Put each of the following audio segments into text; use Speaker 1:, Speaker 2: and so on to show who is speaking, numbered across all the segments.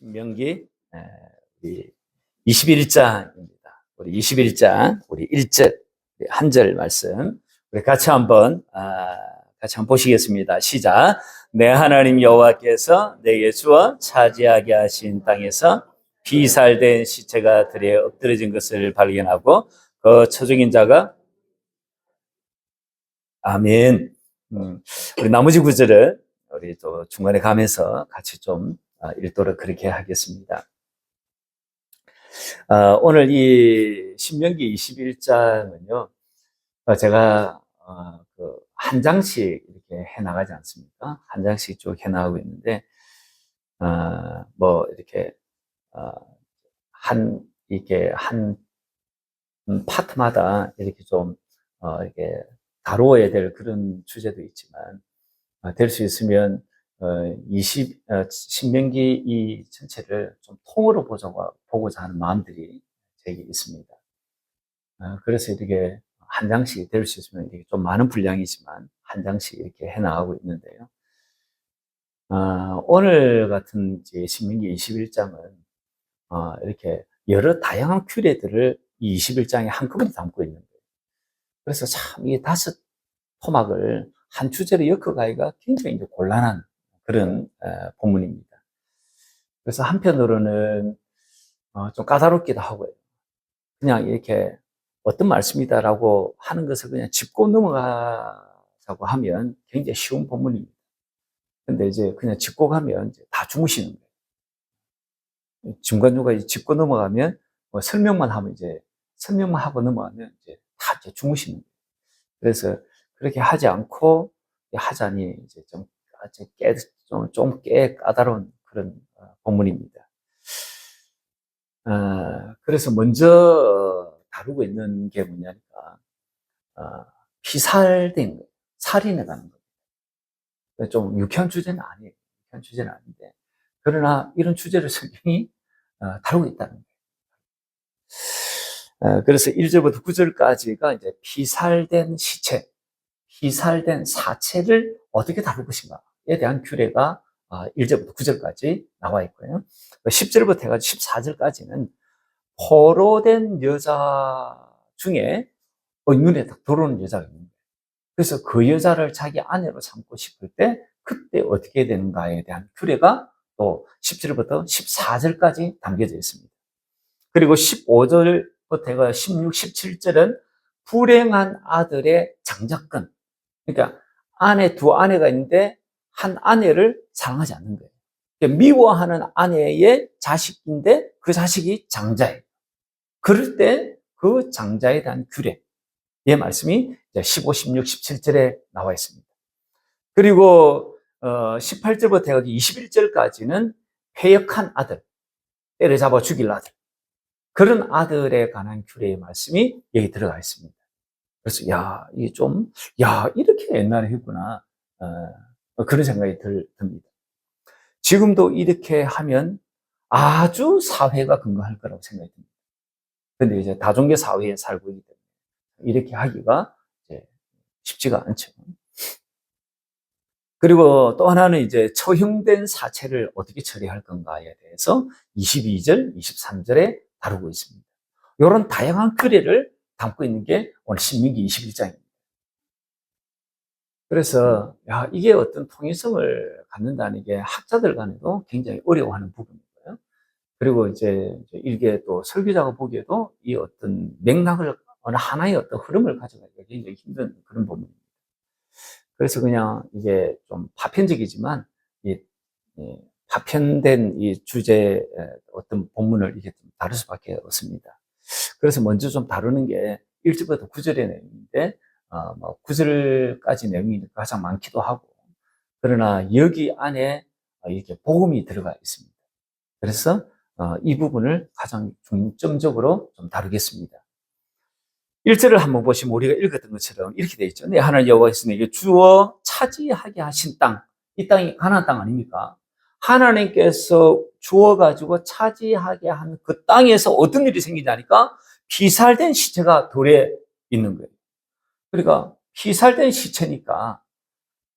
Speaker 1: 신명기 우리 21장입니다. 우리 21장 우리 1절 한 절 말씀 우리 같이 한번 보시겠습니다. 시작. 내 하나님 여호와께서 내게 주어 차지하게 하신 땅에서 피살된 시체가 들에 엎드러진 것을 발견하고 그 처죽인 자가 아멘. 우리 나머지 구절을 우리 또 중간에 가면서 같이 좀 읽도록 그렇게 하겠습니다. 오늘 이 신명기 21장은요, 제가 한 장씩 이렇게 해나가지 않습니까? 한 장씩 쭉 해나가고 있는데, 이렇게 한 파트마다 이렇게 좀 이렇게 다루어야 될 그런 주제도 있지만, 될 수 있으면 신명기 이 전체를 좀 통으로 보고자 하는 마음들이 제게 있습니다. 그래서 이렇게 한 장씩 될 수 있으면 이렇게 좀 많은 분량이지만 한 장씩 이렇게 해나가고 있는데요. 오늘 같은 신명기 21장은 이렇게 여러 다양한 규례들을 이 21장에 한꺼번에 담고 있는 거예요. 그래서 참 이 5토막을 한 주제로 엮어가기가 굉장히 곤란한 그런 본문입니다. 그래서 한편으로는 좀 까다롭기도 하고요. 그냥 이렇게 어떤 말씀이다라고 하는 것을 그냥 짚고 넘어가자고 하면 굉장히 쉬운 본문입니다. 근데 이제 그냥 짚고 가면 이제 다 주무시는 거예요. 중간중간 짚고 넘어가면 설명만 하고 넘어가면 이제 다 이제 주무시는 거예요. 그래서 그렇게 하지 않고 하자니 이제 좀 꽤 까다로운 그런 본문입니다. 그래서 먼저 다루고 있는 게 뭐냐니까, 피살된 거, 살인에 관한 거. 좀 유쾌한 주제는 아니에요. 유쾌한 주제는 아닌데, 그러나 이런 주제를 성경이 다루고 있다는 거예요. 그래서 1절부터 9절까지가 이제 피살된 시체, 피살된 사체를 어떻게 다룰 것인가에 대한 규례가 1절부터 9절까지 나와 있고요. 10절부터 해가지고 14절까지는 포로된 여자 중에 눈에 딱 들어오는 여자가 있는 거예요. 그래서 그 여자를 자기 아내로 삼고 싶을 때 그때 어떻게 되는가에 대한 규례가 또 10절부터 14절까지 담겨져 있습니다. 그리고 15절부터 해가 16, 17절은 불행한 아들의 장자권. 그러니까 두 아내가 있는데 한 아내를 사랑하지 않는 거예요. 그러니까 미워하는 아내의 자식인데 그 자식이 장자예요. 그럴 때 그 장자에 대한 규례의 말씀이 15, 16, 17절에 나와 있습니다. 그리고 18절부터 해서 21절까지는 패역한 아들, 때려잡아 죽일 아들, 그런 아들에 관한 규례의 말씀이 여기 들어가 있습니다. 그래서 이렇게 옛날에 했구나, 그런 생각이 듭니다. 지금도 이렇게 하면 아주 사회가 건강할 거라고 생각이 듭니다. 근데 이제 다종교 사회에 살고 있기 때문에 이렇게 하기가 이제 쉽지가 않죠. 그리고 또 하나는 이제 처형된 사체를 어떻게 처리할 건가에 대해서 22절, 23절에 다루고 있습니다. 이런 다양한 규례를 담고 있는 게 오늘 신명기 21장입니다. 그래서 이게 어떤 통일성을 갖는다는 게 학자들 간에도 굉장히 어려워하는 부분이고요. 그리고 이제 이게 또 설교자가 보기에도 이 어떤 맥락을 어느 하나의 어떤 흐름을 가져가기가 굉장히 힘든 그런 부분입니다. 그래서 그냥 이게 좀 파편적이지만 파편된 이 주제의 어떤 본문을 이렇게 좀 다룰 수밖에 없습니다. 그래서 먼저 좀 다루는 게 1절부터 9절의 내용인데 9절까지 내용이 가장 많기도 하고, 그러나 여기 안에 이렇게 복음이 들어가 있습니다. 그래서 이 부분을 가장 중점적으로 좀 다루겠습니다. 1절을 한번 보시면 우리가 읽었던 것처럼 이렇게 되어 있죠. 내 하나님 여호와께서 내게 주어 차지하게 하신 땅, 이 땅이 가나안 땅 아닙니까? 하나님께서 주어가지고 차지하게 한 그 땅에서 어떤 일이 생기냐니까 피살된 시체가 돌에 있는 거예요. 그러니까 피살된 시체니까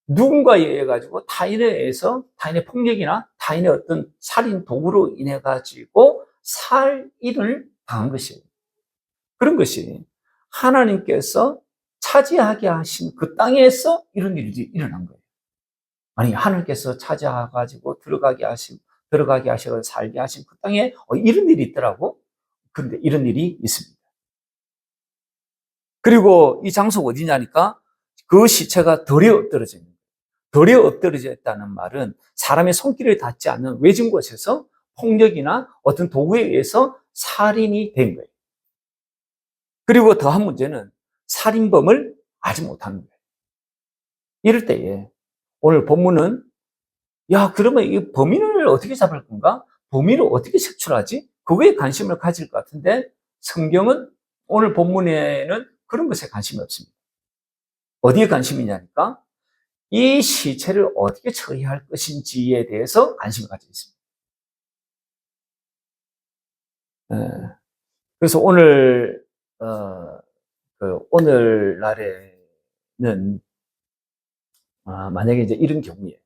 Speaker 1: 누군가에 의해 가지고 타인에 의해서 타인의 폭력이나 타인의 어떤 살인 도구로 인해 가지고 살인을 당한 것이에요. 그런 것이 하나님께서 차지하게 하신 그 땅에서 이런 일이 일어난 거예요. 아니, 하나님께서 찾아가지고 들어가게 하시고 살게 하신 그 땅에 이런 일이 있더라고. 그런데 이런 일이 있습니다. 그리고 이 장소가 어디냐니까 그 시체가 덜에 엎드러져 있는 거예요. 덜에 엎드러져 있다는 말은 사람의 손길을 닿지 않는 외진 곳에서 폭력이나 어떤 도구에 의해서 살인이 된 거예요. 그리고 더한 문제는 살인범을 알지 못하는 거예요. 이럴 때에 오늘 본문은 야, 그러면 이 범인을 어떻게 잡을 건가? 범인을 어떻게 색출하지? 그거에 관심을 가질 것 같은데 성경은 오늘 본문에는 그런 것에 관심이 없습니다. 어디에 관심이냐니까 이 시체를 어떻게 처리할 것인지에 대해서 관심을 가지고 있습니다. 그래서 오늘날에는 만약에 이제 이런 경우에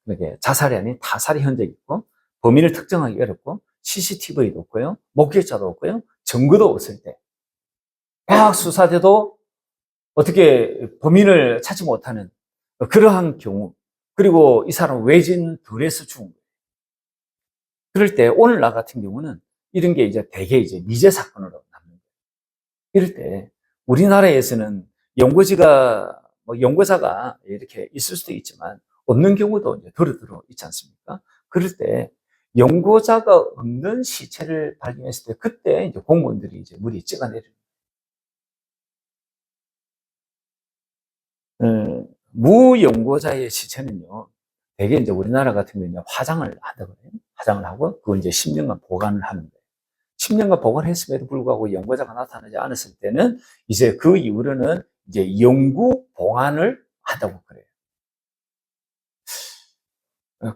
Speaker 1: 그렇게 자살이 아닌 타살의 흔적이 있고 범인을 특정하기 어렵고 CCTV도 없고요, 목격자도 없고요, 증거도 없을 때 과학 수사대도 어떻게 범인을 찾지 못하는 그러한 경우, 그리고 이 사람 외진 들에서 죽은 거예요. 그럴 때 오늘날 같은 경우는 이런 게 이제 대개 이제 미제 사건으로 남는 거예요. 이럴 때 우리나라에서는 연고자가 이렇게 있을 수도 있지만 없는 경우도 이제 들어 있지 않습니까? 그럴 때 연고자가 없는 시체를 발견했을 때 그때 이제 공무원들이 이제 물이 찍어내리는 무연고자의 시체는요, 대개 이제 우리나라 같은 경우는 화장을 한다고 해요. 화장을 하고, 그걸 이제 10년간 보관을 하는 거예요. 10년간 보관했음에도 불구하고 연고자가 나타나지 않았을 때는 이제 그 이후로는 이제 영구 봉안을 한다고 그래요.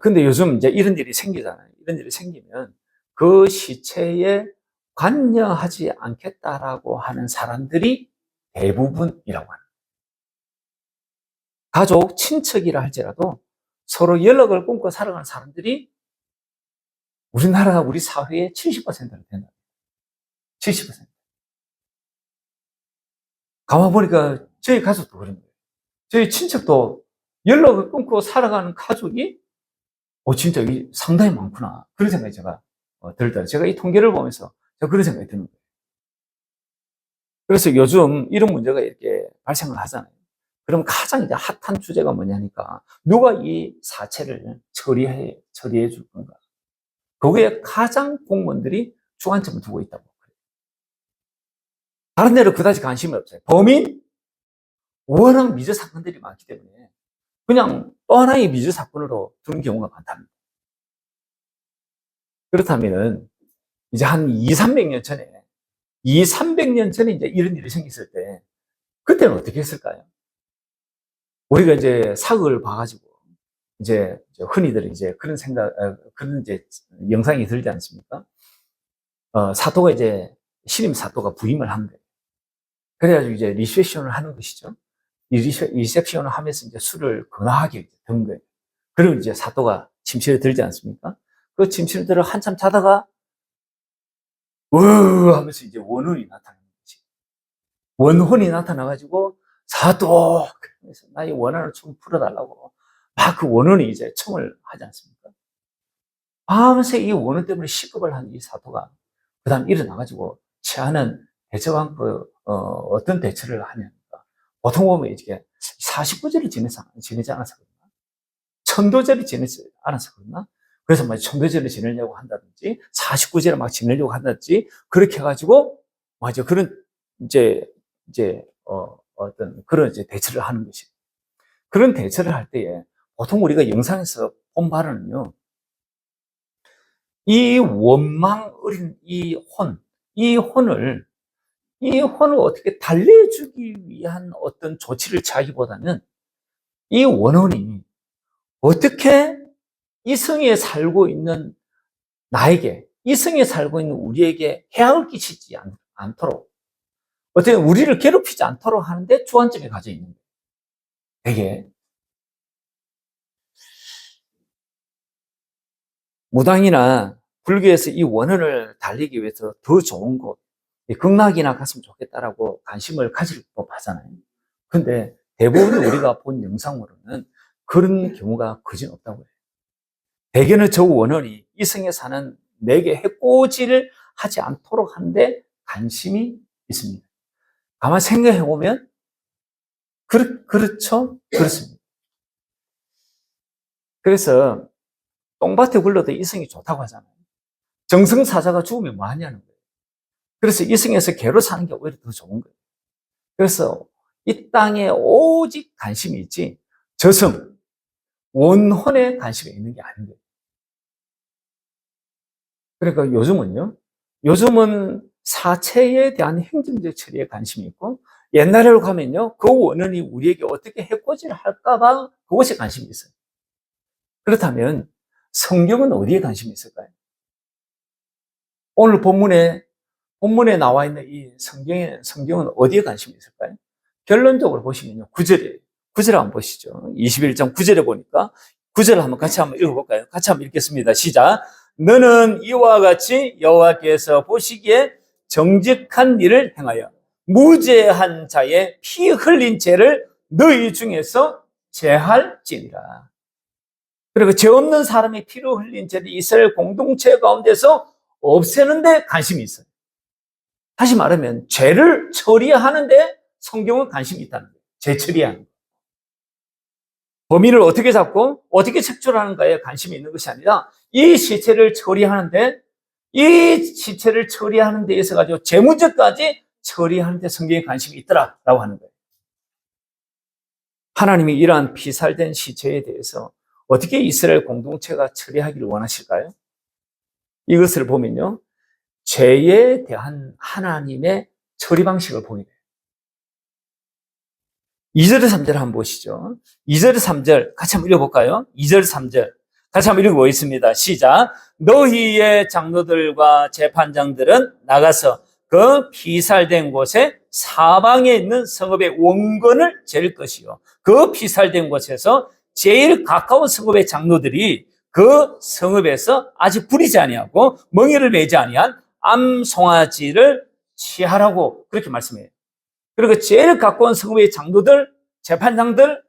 Speaker 1: 근데 요즘 이제 이런 일이 생기잖아요. 이런 일이 생기면 그 시체에 관여하지 않겠다라고 하는 사람들이 대부분이라고 합니다. 가족, 친척이라 할지라도 서로 연락을 끊고 살아가는 사람들이 우리나라, 우리 사회의 70%는 된다. 70%. 가만 보니까 저희 가족도 그런 거예요. 저희 친척도 연락을 끊고 살아가는 가족이 진짜 상당히 많구나. 그런 생각이 제가 들더라고요. 제가 이 통계를 보면서 제가 그런 생각이 드는 거예요. 그래서 요즘 이런 문제가 이렇게 발생을 하잖아요. 그럼 가장 이제 핫한 주제가 뭐냐니까 누가 이 사체를 처리해 줄 건가? 거기에 가장 공무원들이 주안점을 두고 있다고. 다른 데로 그다지 관심이 없어요. 범인? 워낙 미제 사건들이 많기 때문에 그냥 또 하나의 미제 사건으로 두는 경우가 많답니다. 그렇다면 이제 한 300년 전에 이제 이런 일이 생겼을 때 그때는 어떻게 했을까요? 우리가 이제 사극을 봐가지고 이제 흔히들 이제 그런 이제 영상이 들지 않습니까? 사또가 이제 신임 사또가 부임을 한 거예요. 그래가지고 이제 리셉션을 하는 것이죠. 이 리셉션을 하면서 이제 술을 거나하게 든 거예요. 그리고 이제 사또가 침실에 들지 않습니까? 그 침실에 들어 한참 자다가 으 하면서 이제 원혼이 나타나는 거지. 원혼이 나타나가지고 사또 그래서 나의 원한을 좀 풀어달라고 막 그 원혼이 이제 청을 하지 않습니까? 밤새 이 원혼 때문에 시급을 한 이 사또가 그다음 일어나가지고 취하는 대처방 어떤 대처를 하냐니까 보통 보면 이제 49제를 지내지 않았어 그러나 천도제를 지내지 않았어 그러나 그래서 막 천도제를 지내려고 한다든지 49제를 막 지내려고 한다든지 그렇게 해가지고 맞아 그런 이제 어떤 그런 이제 대처를 하는 것이 그런 대처를 할 때에 보통 우리가 영상에서 본 바로는요 이 원망 어린 이 혼을 어떻게 달래주기 위한 어떤 조치를 취하기보다는 이 원혼이 어떻게 이성에 살고 있는 나에게, 이성에 살고 있는 우리에게 해악을 끼치지 않도록, 어떻게 우리를 괴롭히지 않도록 하는데 주안점이 가져 있는 거예요. 되게. 무당이나 불교에서 이 원언을 달리기 위해서 더 좋은 곳, 극락이나 갔으면 좋겠다라고 관심을 가질 법하잖아요. 근데 대부분 우리가 본 영상으로는 그런 경우가 거진 없다고 해요. 대개는 저 원언이 이성에 사는 내게 해코지를 하지 않도록 하는데 관심이 있습니다. 가만 생각해 보면 그렇죠? 그렇습니다. 그래서 똥밭에 굴러도 이성이 좋다고 하잖아요. 정승사자가 죽으면 뭐 하냐는 거예요. 그래서 이성에서 개로 사는 게 오히려 더 좋은 거예요. 그래서 이 땅에 오직 관심이 있지 저승, 원혼에 관심이 있는 게 아닌 거예요. 그러니까 요즘은 사체에 대한 행정적 처리에 관심이 있고, 옛날로 가면요, 그 원인이 우리에게 어떻게 해코지를 할까봐 그것에 관심이 있어요. 그렇다면 성경은 어디에 관심이 있을까요? 오늘 본문에 나와 있는 이 성경은 어디에 관심이 있을까요? 결론적으로 보시면요, 9절이에요. 9절 한번 보시죠. 21장 9절에 보니까 9절 한번 같이 한번 읽어볼까요? 같이 한번 읽겠습니다. 시작. 너는 이와 같이 여호와께서 보시기에 정직한 일을 행하여 무죄한 자의 피 흘린 죄를 너희 중에서 제할지니라. 그리고 죄 없는 사람이 피로 흘린 죄를 이스라엘 공동체 가운데서 없애는 데 관심이 있어요. 다시 말하면 죄를 처리하는데 성경은 관심이 있다는 거예요. 죄 처리하는 거. 범인을 어떻게 잡고 어떻게 책출하는가에 관심이 있는 것이 아니라 이 시체를 처리하는 데 있어 가지고 재문제까지 처리하는 데 성경에 관심이 있더라라고 하는 거예요. 하나님이 이러한 피살된 시체에 대해서 어떻게 이스라엘 공동체가 처리하기를 원하실까요? 이것을 보면요, 죄에 대한 하나님의 처리 방식을 보게 돼요. 2절 3절 한번 보시죠. 2절 3절 같이 한번 읽어볼까요? 2절 3절 같이 한번 읽어보겠습니다. 시작. 너희의 장로들과 재판장들은 나가서 그 피살된 곳에 사방에 있는 성읍의 원건을 잴 것이요, 그 피살된 곳에서 제일 가까운 성읍의 장로들이 그 성읍에서 아직 부리지 아니하고 멍에를 매지 아니한 암송아지를 취하라고 그렇게 말씀해요. 그리고 제일 가까운 성읍의 장로들, 재판장들,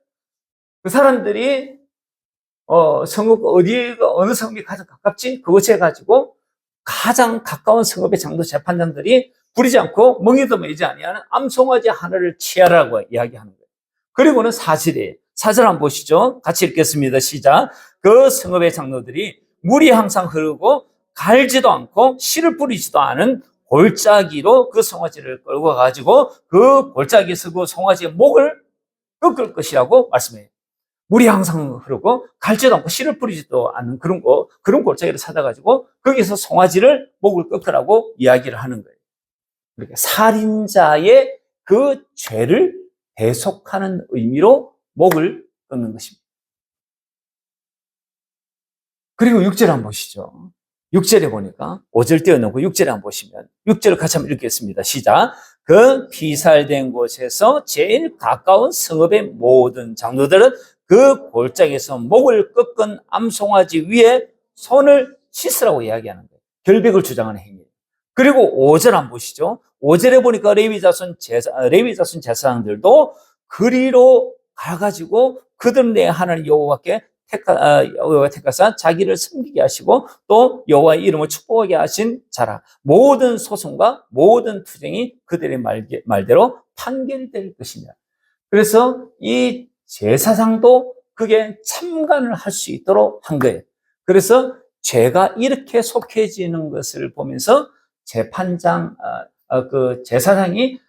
Speaker 1: 그 사람들이 성읍 어느 성읍이 가장 가깝지? 그것에 가지고 가장 가까운 성읍의 장로, 재판장들이 부리지 않고 멍에도 매지 아니하는 암송아지 하나를 취하라고 이야기하는 거예요. 그리고는 4절이에요. 4절 한번 보시죠. 같이 읽겠습니다. 시작. 그 성읍의 장로들이 물이 항상 흐르고 갈지도 않고 씨를 뿌리지도 않은 골짜기로 그 송아지를 끌고 가가지고 그 골짜기에서 그 송아지의 목을 꺾을 것이라고 말씀해요. 물이 항상 흐르고 갈지도 않고 씨를 뿌리지도 않는 그런 골짜기를 찾아가지고 거기서 송아지를 목을 꺾으라고 이야기를 하는 거예요. 그러니까 살인자의 그 죄를 대속하는 의미로 목을 꺾는 것입니다. 그리고 6절 한번 보시죠. 6절에 보니까 5절 떼어놓고 6절에 한번 보시면 6절을 같이 한번 읽겠습니다. 시작. 그 피살된 곳에서 제일 가까운 성읍의 모든 장로들은 그 골짜기에서 목을 꺾은 암송아지 위에 손을 씻으라고 이야기하는 거예요. 결백을 주장하는 행위예요. 그리고 5절 한번 보시죠. 5절에 보니까 레위 자손 제사장들도 그리로 가가지고 그들 내 하나님 여호와께 택하사 자기를 섬기게 하시고 또 여호와의 이름을 축복하게 하신 자라. 모든 소송과 모든 투쟁이 그들의 말대로 판결될 것이냐. 그래서 이 제사장도 그게 참관을 할 수 있도록 한 거예요. 그래서 죄가 이렇게 속해지는 것을 보면서 그 제사장이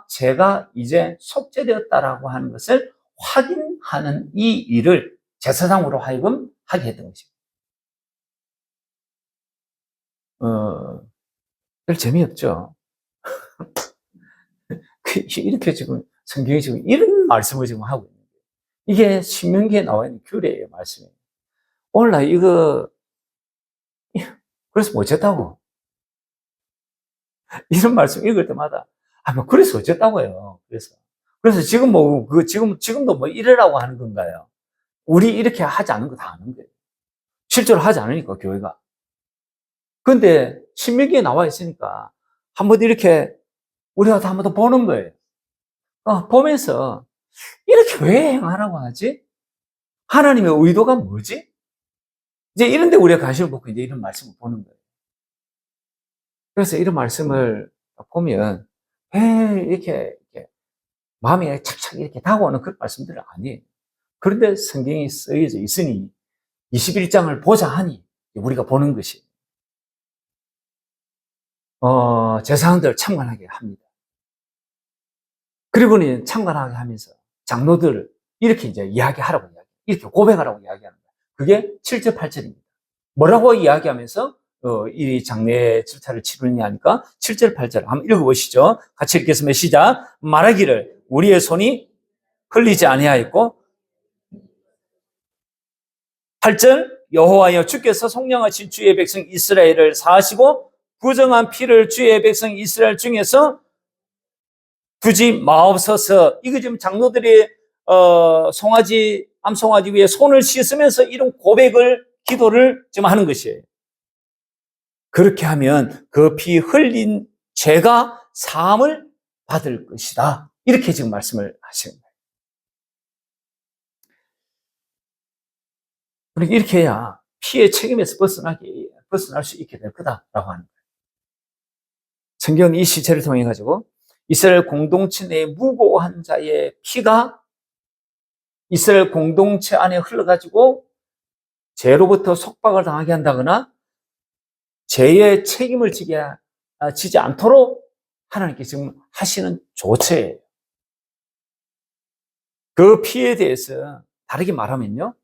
Speaker 1: 죄가 이제 속죄되었다라고 하는 것을 확인하는 이 일을 제사장으로 하여금 하게 했던 것입니다. 별 재미없죠. 이렇게 지금 성경이 지금 이런 말씀을 지금 하고 있는 거예요. 이게 신명기에 나와 있는 규례의 말씀이에요. 오늘날 이거 그래서 어쨌다고 이런 말씀 읽을 때마다 그래서 어쨌다고요. 그래서 지금 지금도 뭐 이래라고 하는 건가요? 우리 이렇게 하지 않은 거 다 아는 거예요. 실제로 하지 않으니까 교회가 근데 신명기에 나와 있으니까 한번 이렇게 우리가 다 한번 더 보는 거예요. 보면서 이렇게 왜 행하라고 하지? 하나님의 의도가 뭐지? 이제 이런데 우리가 관심을 갖고 이제 이런 말씀을 보는 거예요. 그래서 이런 말씀을 보면 이렇게 마음에 착착 이렇게 다가오는 그런 말씀들은 아니에요. 그런데 성경이 쓰여져 있으니 21장을 보자 하니 우리가 보는 것이 제사장들 참관하게 합니다. 그리고는 참관하게 하면서 장로들 이렇게 이제 이야기하라고 이렇게 고백하라고 이야기하는 거예요. 그게 7절 8절입니다. 뭐라고 이야기하면서 이 장례 절차를 치르느냐 하니까 7절 8절 한번 읽어보시죠. 같이 읽겠습니다. 시작. 말하기를 우리의 손이 흘리지 아니하였고 8절 여호와여 주께서 속량하신 주의 백성 이스라엘을 사하시고 부정한 피를 주의 백성 이스라엘 중에서 두지 마옵소서. 이거 지금 장로들이 암송아지 위에 손을 씻으면서 이런 고백을 기도를 지금 하는 것이에요. 그렇게 하면 그 피 흘린 죄가 사함을 받을 것이다. 이렇게 지금 말씀을 하시는 거예요. 그러니까 이렇게 해야 피의 책임에서 벗어날 수 있게 될 거다라고 하는 거예요. 성경은 이 시체를 통해 가지고 이스라엘 공동체 내에 무고한 자의 피가 이스라엘 공동체 안에 흘러가지고 죄로부터 속박을 당하게 한다거나 죄의 책임을 지지 않도록 하나님께 지금 하시는 조처예요. 그 피에 대해서 다르게 말하면요,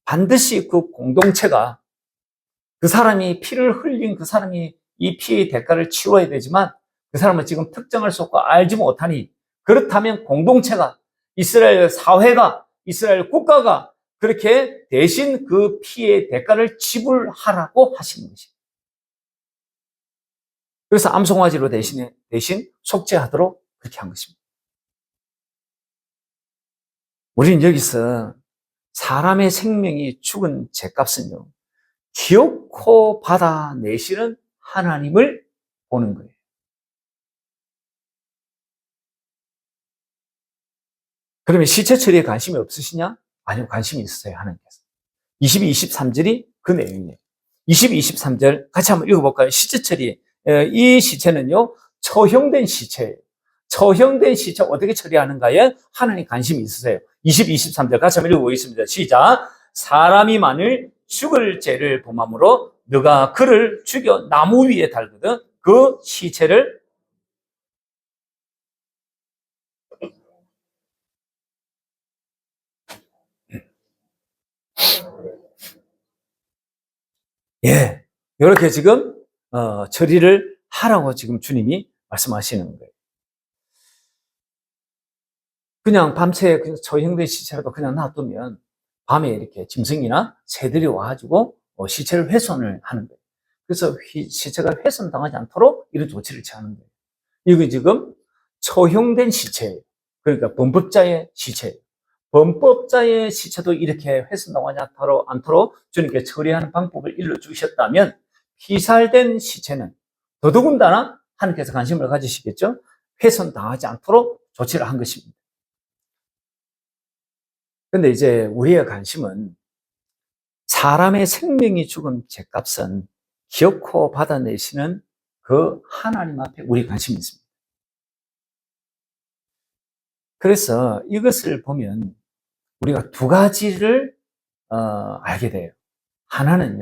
Speaker 1: 반드시 그 공동체가 그 사람이 피를 흘린 그 사람이 이 피의 대가를 치러야 되지만 그 사람은 지금 특정할 수 없고 알지 못하니 그렇다면 공동체가 이스라엘 사회가 이스라엘 국가가 그렇게 대신 그 피의 대가를 지불하라고 하시는 것입니다. 그래서 암송아지로 대신 속죄하도록 그렇게 한 것입니다. 우리는 여기서 사람의 생명이 죽은 죄값은요, 기어코 받아내시는 하나님을 보는 거예요. 그러면 시체 처리에 관심이 없으시냐? 아니요, 관심이 있으세요, 하나님께서. 22, 23절이 그 내용이에요. 22, 23절 같이 한번 읽어볼까요? 시체 처리. 이 시체는요, 처형된 시체예요. 처형된 시체 어떻게 처리하는가에 하나님 관심이 있으세요. 22, 23절 같이 한번 읽어보겠습니다. 시작. 사람이 만일 죽을 죄를 범함으로 너가 그를 죽여 나무 위에 달거든 그 시체를 이렇게 지금 처리를 하라고 지금 주님이 말씀하시는 거예요. 그냥 밤새 처형된 시체라도 그냥 놔두면 밤에 이렇게 짐승이나 새들이 와가지고 시체를 훼손을 하는 거예요. 그래서 시체가 훼손당하지 않도록 이런 조치를 취하는 거예요. 이거 지금 처형된 시체예요. 그러니까 범법자의 시체예요. 범법자의 시체도 이렇게 훼손당하지 않도록 주님께 처리하는 방법을 일러주셨다면 피살된 시체는 더더군다나 하나님께서 관심을 가지시겠죠. 훼손당하지 않도록 조치를 한 것입니다. 근데 이제 우리의 관심은 사람의 생명이 죽은 죄값은 기어코 받아내시는 그 하나님 앞에 우리 관심이 있습니다. 그래서 이것을 보면 우리가 두 가지를 알게 돼요. 하나는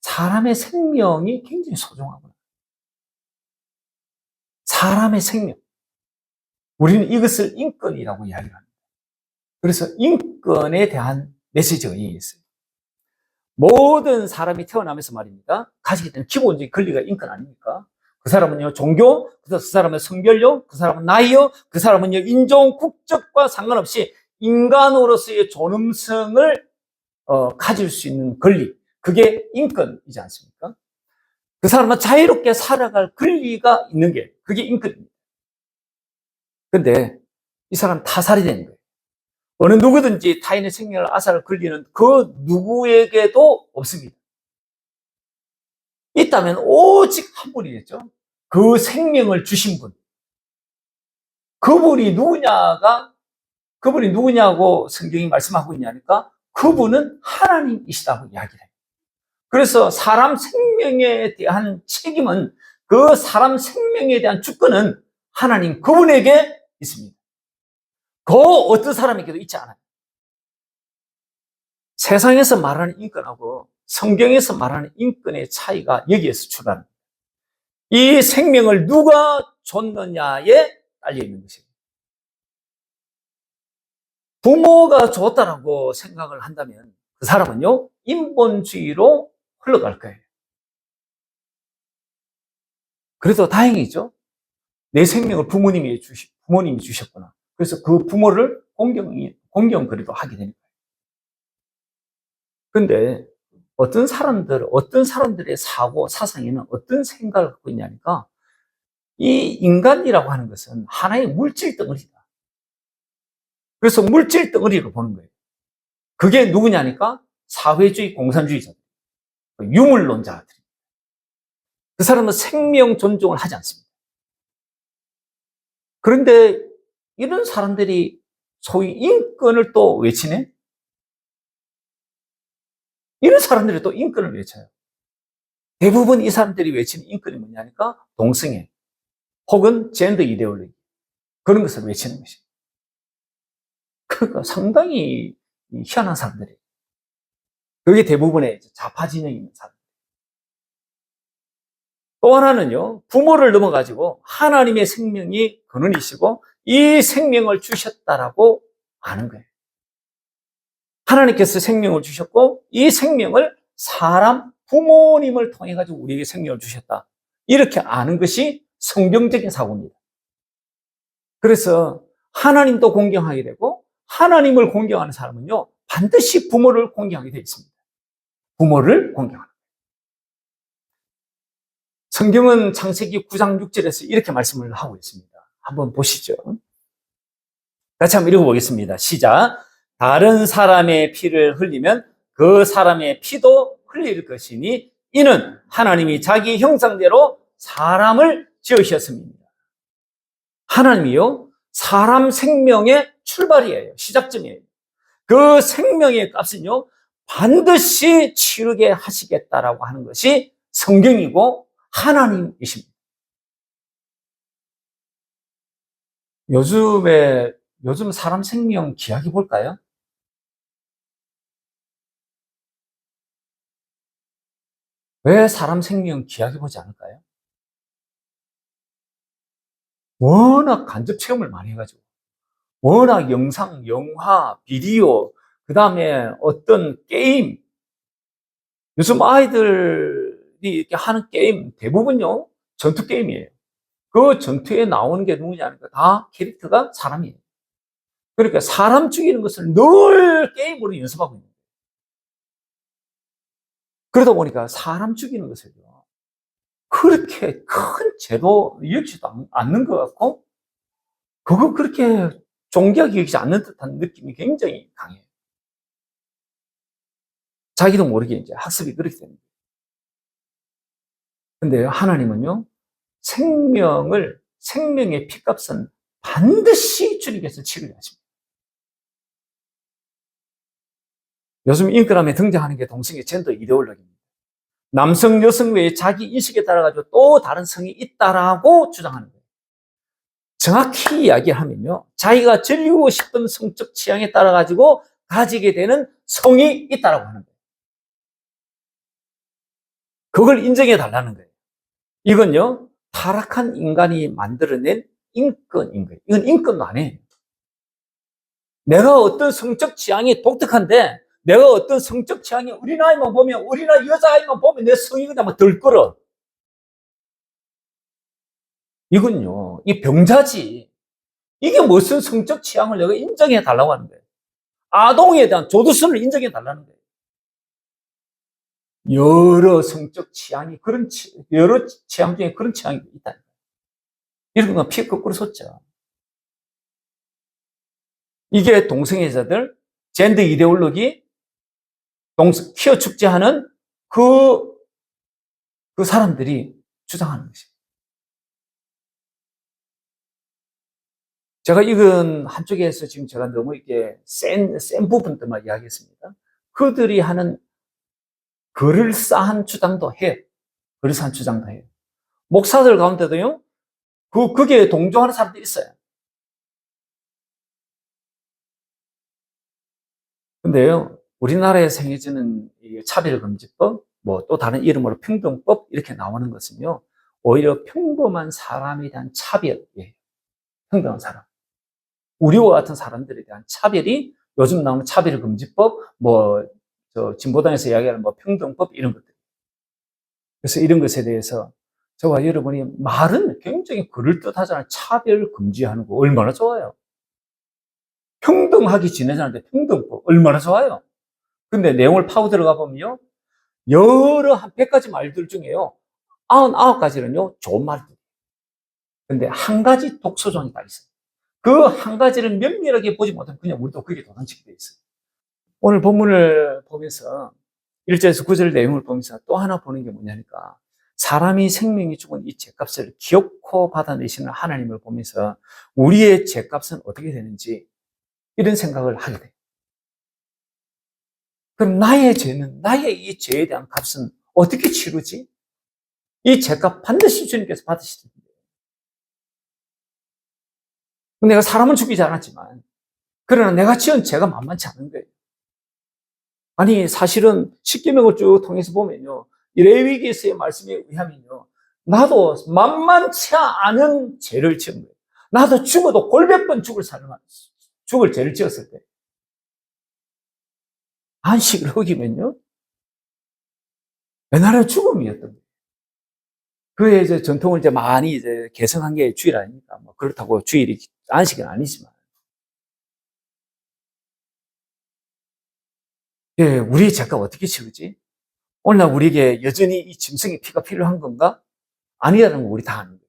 Speaker 1: 사람의 생명이 굉장히 소중하구나. 사람의 생명. 우리는 이것을 인권이라고 이야기를 합니다. 그래서 인권에 대한 메시지가 여기 있어요. 모든 사람이 태어나면서 말입니다. 가지게 되는 기본적인 권리가 인권 아닙니까? 그 사람은요, 종교, 그 사람은 성별요, 그 사람은 나이요, 그 사람은요, 인종, 국적과 상관없이 인간으로서의 존엄성을 가질 수 있는 권리. 그게 인권이지 않습니까? 그 사람은 자유롭게 살아갈 권리가 있는 게 그게 인권입니다. 근데 이 사람 타살이 되는 거예요. 어느 누구든지 타인의 생명을 앗아갈 권리는 그 누구에게도 없습니다. 있다면 오직 한 분이겠죠. 그 생명을 주신 분. 그분이 누구냐고 성경이 말씀하고 있냐니까 그분은 하나님이시다고 이야기를 해요. 그래서 사람 생명에 대한 책임은 그 사람 생명에 대한 주권은 하나님 그분에게 있습니다. 그 어떤 사람에게도 있지 않아요. 세상에서 말하는 인권하고 성경에서 말하는 인권의 차이가 여기에서 출발합니다. 이 생명을 누가 줬느냐에 딸려 있는 것입니다. 부모가 줬다라고 생각을 한다면 그 사람은요, 인본주의로 흘러갈 거예요. 그래도 다행이죠. 내 생명을 부모님이 주셨구나. 그래서 그 부모를 공경거리도 하게 되니까. 근데 어떤 사람들의 사고, 사상에는 어떤 생각을 갖고 있냐니까 이 인간이라고 하는 것은 하나의 물질 덩어리다. 그래서 물질 덩어리로 보는 거예요. 그게 누구냐니까 사회주의 공산주의자들, 유물론자들. 그 사람은 생명 존중을 하지 않습니다. 그런데 이런 사람들이 소위 인권을 또 외치네? 이런 사람들이 또 인권을 외쳐요. 대부분 이 사람들이 외치는 인권이 뭐냐니까 동성애 혹은 젠더 이데올로기 그런 것을 외치는 것입니다. 그러니까 상당히 희한한 사람들이에요. 그게 대부분의 좌파 진영이 있는 사람. 또 하나는요, 부모를 넘어가지고 하나님의 생명이 근원이시고 이 생명을 주셨다라고 아는 거예요. 하나님께서 생명을 주셨고 이 생명을 사람 부모님을 통해 가지고 우리에게 생명을 주셨다. 이렇게 아는 것이 성경적인 사고입니다. 그래서 하나님도 공경하게 되고 하나님을 공경하는 사람은요, 반드시 부모를 공경하게 되어 있습니다. 부모를 공경하는. 성경은 창세기 9장 6절에서 이렇게 말씀을 하고 있습니다. 한번 보시죠. 같이 한번 읽어보겠습니다. 시작. 다른 사람의 피를 흘리면 그 사람의 피도 흘릴 것이니 이는 하나님이 자기 형상대로 사람을 지으셨습니다. 하나님이요, 사람 생명의 출발이에요. 시작점이에요. 그 생명의 값은요, 반드시 치르게 하시겠다라고 하는 것이 성경이고 하나님이십니다. 요즘 사람 생명 귀하게 볼까요? 왜 사람 생명 귀하게 보지 않을까요? 워낙 간접 체험을 많이 해가지고, 워낙 영상, 영화, 비디오, 그 다음에 어떤 게임, 요즘 아이들이 이렇게 하는 게임 대부분요, 전투 게임이에요. 그 전투에 나오는 게 누구냐니까 다 캐릭터가 사람이에요. 그러니까 사람 죽이는 것을 늘 게임으로 연습하고 있는 거예요. 그러다 보니까 사람 죽이는 것을요, 그렇게 큰 죄도 여기지도 않는 것 같고, 그거 그렇게 존귀하게 여기지 않는 듯한 느낌이 굉장히 강해요. 자기도 모르게 이제 학습이 그렇게 됩니다. 근데 하나님은요, 생명의 피값은 반드시 주님께서 치르게 하십니다. 요즘 인권함에 등장하는 게 동성애 젠더 이데올로기입니다. 남성, 여성 외에 자기 인식에 따라가지고 또 다른 성이 있다라고 주장하는 거예요. 정확히 이야기하면요, 자기가 즐기고 싶은 성적 취향에 따라가지고 가지게 되는 성이 있다라고 하는 거예요. 그걸 인정해 달라는 거예요. 이건요, 타락한 인간이 만들어낸 인권인 거예요. 이건 인권도 아니에요. 내가 어떤 성적 취향이 독특한데, 내가 어떤 성적 취향이 어린아이만 보면, 어린아이 여자아이만 보면 내 성이 그냥 들끓어. 이건요, 이 병자지. 이게 무슨 성적 취향을 내가 인정해 달라고 하는 거예요. 아동에 대한 조두순을 인정해 달라는 거예요. 여러 성적 취향이 여러 취향 중에 그런 취향이 있다. 이런 건 피 거꾸로 섰죠. 이게 동성애자들, 젠더 이데올로기, 퀴어 축제하는 그 그 사람들이 주장하는 것이에요. 제가 이건 한쪽에서 지금 제가 너무 이게 센 부분들만 이야기했습니다. 그들이 하는 그럴싸한 주장도 해요. 그럴싸한 주장도 해요. 목사들 가운데도요, 그게 동조하는 사람들이 있어요. 근데요, 우리나라에서 행해지는 차별금지법, 뭐 또 다른 이름으로 평등법 이렇게 나오는 것은요, 오히려 평범한 사람에 대한 차별이에요. 평등한 사람. 우리와 같은 사람들에 대한 차별이 요즘 나오는 차별금지법, 뭐, 진보당에서 이야기하는 뭐 평등법 이런 것들. 그래서 이런 것에 대해서 저와 여러분이 말은 굉장히 그럴듯하잖아요. 차별 금지하는 거 얼마나 좋아요. 평등하게 지내자는데 평등법 얼마나 좋아요. 근데 내용을 파고 들어가 보면요. 여러 한 100가지 말들 중에요. 99가지는요. 좋은 말들. 근데 한 가지 독소조항이 다 있어요. 그 한 가지를 면밀하게 보지 못하면 그냥 우리도 그게 도단치게 돼 있어요. 오늘 본문을 보면서 1절에서 9절 내용을 보면서 또 하나 보는 게 뭐냐니까 사람이 생명이 죽은 이 죄값을 기어코 받아내시는 하나님을 보면서 우리의 죄값은 어떻게 되는지 이런 생각을 하게 돼요. 그럼 나의 죄는, 나의 이 죄에 대한 값은 어떻게 치르지? 이 죄값 반드시 주님께서 받으실 텐데. 내가 사람은 죽이지 않았지만, 그러나 내가 지은 죄가 만만치 않은 거예요. 아니, 사실은 십계명을 쭉 통해서 보면요. 이 레위기에서의 말씀에 의하면요. 나도 만만치 않은 죄를 지은 거예요. 나도 죽어도 골몇 번 죽을 죄를 지었을 때. 안식을 어기면요. 옛날에 죽음이었던 거예요. 그의 이제 전통을 이제 많이 이제 개성한 게 주일 아닙니까? 뭐 그렇다고 주일이 안식은 아니지만. 예, 우리의 죄가 어떻게 치우지? 오늘날 우리에게 여전히 이 짐승의 피가 필요한 건가? 아니라는 거 우리 다 아는 거예요.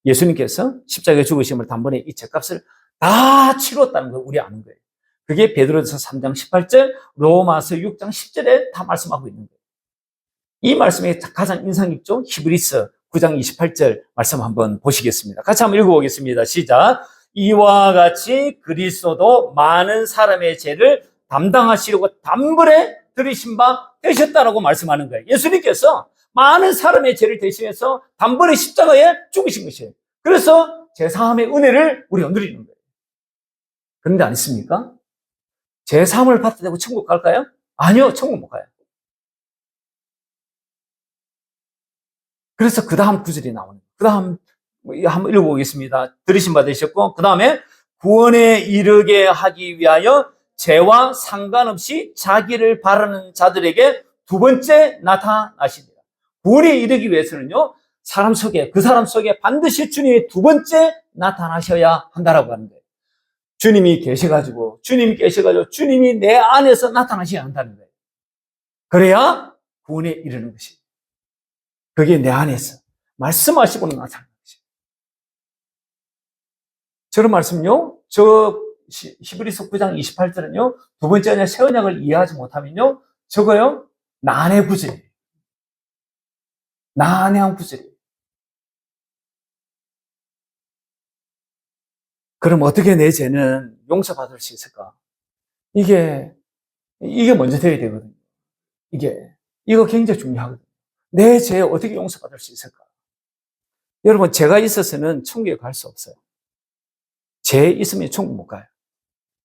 Speaker 1: 예수님께서 십자가에 죽으심을 단번에 이 죄값을 다 치렀다는 걸 우리 아는 거예요. 그게 베드로전서 3장 18절, 로마서 6장 10절에 다 말씀하고 있는 거예요. 이 말씀에 가장 인상 깊죠? 히브리서 9장 28절 말씀 한번 보시겠습니다. 같이 한번 읽어보겠습니다. 시작. 이와 같이 그리스도도 많은 사람의 죄를 담당하시려고 단번에 들이신 바 되셨다라고 말씀하는 거예요. 예수님께서 많은 사람의 죄를 대신해서 단번에 십자가에 죽으신 것이에요. 그래서 제사함의 은혜를 우리가 누리는 거예요. 그런데 아니습니까? 제사함을 받게 고 천국 갈까요? 아니요, 천국 못 가요. 그래서 그 다음 구절이 나오는 거예요. 그 다음 한번 읽어보겠습니다. 들으신 바 되셨고, 그 다음에 구원에 이르게 하기 위하여 죄와 상관없이 자기를 바라는 자들에게 두 번째 나타나십니다. 구원에 이르기 위해서는요, 그 사람 속에 반드시 주님이 두 번째 나타나셔야 한다라고 하는 거예요. 주님이 계셔가지고 주님이 내 안에서 나타나셔야 한다는 거예요. 그래야 구원에 이르는 것이에요. 그게 내 안에서 말씀하시고는 나타나는 것이에요. 저런 말씀요, 히브리서 9장 28절은요, 두 번째 언약, 새 언약을 이해하지 못하면요, 저거요, 난해 구절이에요. 난해한 구절이에요. 그럼 어떻게 내 죄는 용서받을 수 있을까? 이게 먼저 돼야 되거든요. 이거 굉장히 중요하거든요. 내 죄 어떻게 용서받을 수 있을까? 여러분, 죄가 있어서는 천국에 갈 수 없어요. 죄 있으면 천국 못 가요.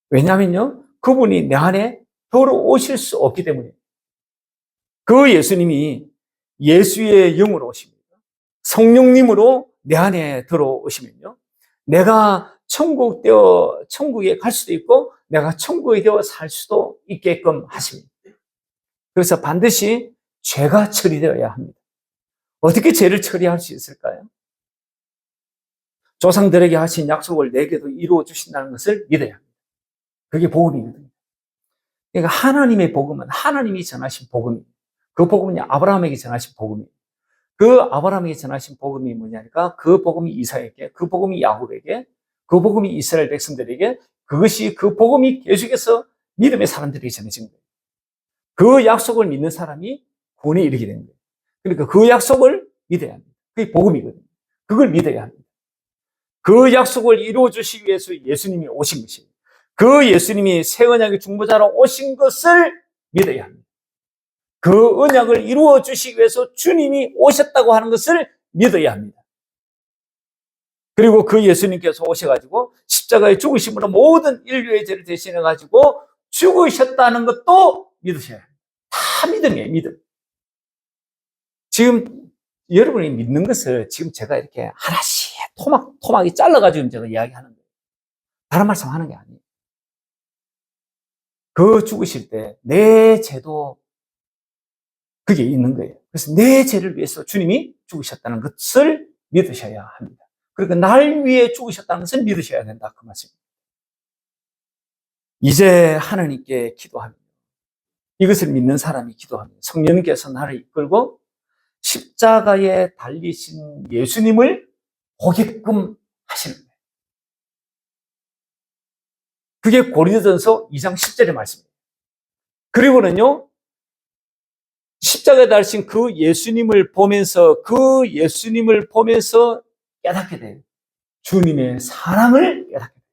Speaker 1: 왜냐하면요, 그분이 내 안에 들어오실 수 없기 때문에. 그 예수님이 예수의 영으로 오십니다. 성령님으로 내 안에 들어오시면요, 내가 천국에 갈 수도 있고, 내가 천국에 되어 살 수도 있게끔 하십니다. 그래서 반드시 죄가 처리되어야 합니다. 어떻게 죄를 처리할 수 있을까요? 조상들에게 하신 약속을 내게도 이루어 주신다는 것을 믿어야 합니다. 그게 복음이거든요. 그러니까 하나님의 복음은 하나님이 전하신 복음이에요. 그 복음은 아브라함에게 전하신 복음이에요. 그 아브라함에게 전하신 복음이 뭐냐니까 그 복음이 이삭에게, 그 복음이 야곱에게, 그 복음이 이스라엘 백성들에게, 그 복음이 계속해서 믿음의 사람들에게 전해진 거예요. 그 약속을 믿는 사람이 구원에 이르게 된 거예요. 그러니까 그 약속을 믿어야 합니다. 그게 복음이거든요. 그걸 믿어야 합니다. 그 약속을 이루어 주시기 위해서 예수님이 오신 것이에요. 그 예수님이 새 언약의 중보자로 오신 것을 믿어야 합니다. 그 언약을 이루어 주시기 위해서 주님이 오셨다고 하는 것을 믿어야 합니다. 그리고 그 예수님께서 오셔가지고 십자가에 죽으심으로 모든 인류의 죄를 대신해가지고 죽으셨다는 것도 믿으셔야 합니다. 다 믿음이에요, 믿음. 지금 여러분이 믿는 것을 지금 제가 이렇게 하나씩 토막이 잘라가지고 제가 이야기하는 거예요. 다른 말씀 하는 게 아니에요. 그 죽으실 때 내 죄도 그게 있는 거예요. 그래서 내 죄를 위해서 주님이 죽으셨다는 것을 믿으셔야 합니다. 그러니까 날 위해 죽으셨다는 것을 믿으셔야 된다. 그 말씀입니다. 이제 하나님께 기도합니다. 이것을 믿는 사람이 기도합니다. 성령님께서 나를 이끌고 십자가에 달리신 예수님을 보게끔 하시는 거예요. 그게 고린도전서 2장 10절의 말씀입니다. 그리고는요, 십자가에 달리신 그 예수님을 보면서 깨닫게 돼요. 주님의 사랑을 깨닫게 돼요.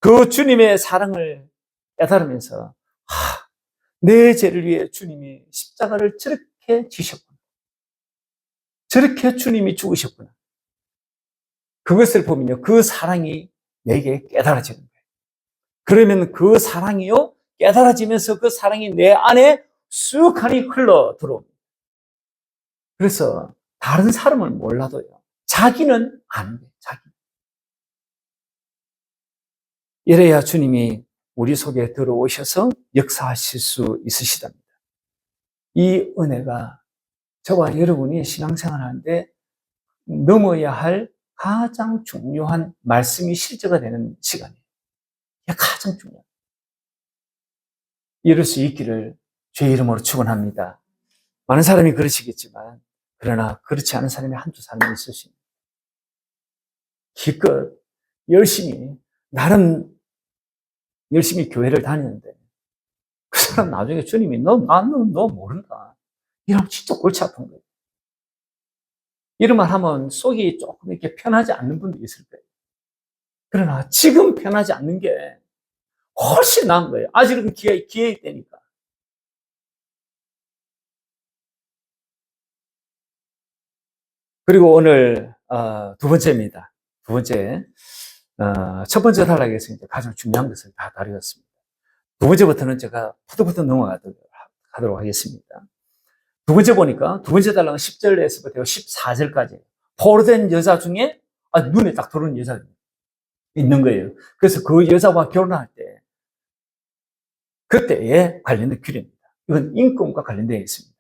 Speaker 1: 그 주님의 사랑을 깨달으면서 내 죄를 위해 주님이 십자가를 저렇게 지셨구나. 저렇게 주님이 죽으셨구나. 그것을 보면요, 그 사랑이 내게 깨달아지는 거예요. 그러면 그 사랑이요, 깨달아지면서 그 사랑이 내 안에 쑥하니 흘러 들어옵니다. 그래서 다른 사람을 몰라도요, 자기는 아는 거예요, 자기. 이래야 주님이 우리 속에 들어오셔서 역사하실 수 있으시답니다. 이 은혜가 저와 여러분이 신앙생활 하는데 넘어야 할 가장 중요한 말씀이 실제가 되는 시간이에요. 이게 가장 중요해요. 이룰 수 있기를 주의 이름으로 축원합니다. 많은 사람이 그러시겠지만 그러나 그렇지 않은 사람이 한두 사람이 있을 수 있습니다. 기껏 열심히 나는 열심히 교회를 다니는데 그 사람 나중에 주님이 너 모른다. 이러면 진짜 골치 아픈 거예요. 이런 말 하면 속이 조금 이렇게 편하지 않는 분도 있을 거예요. 그러나 지금 편하지 않는 게 훨씬 나은 거예요. 아직은 기회의 때니까. 그리고 오늘 두 번째입니다. 두 번째, 첫 번째 단락에서 이제 가장 중요한 것을 다 다루었습니다. 두 번째부터는 제가 푸드푸드 넘어가도록 하겠습니다. 두 번째 보니까 두 번째 단락은 10절에서부터 14절까지 포로된 여자 중에 눈에 딱 들어오는 여자가 있는 거예요. 그래서 그 여자와 결혼할 때 그때에 관련된 규례입니다. 이건 인권과 관련되어 있습니다.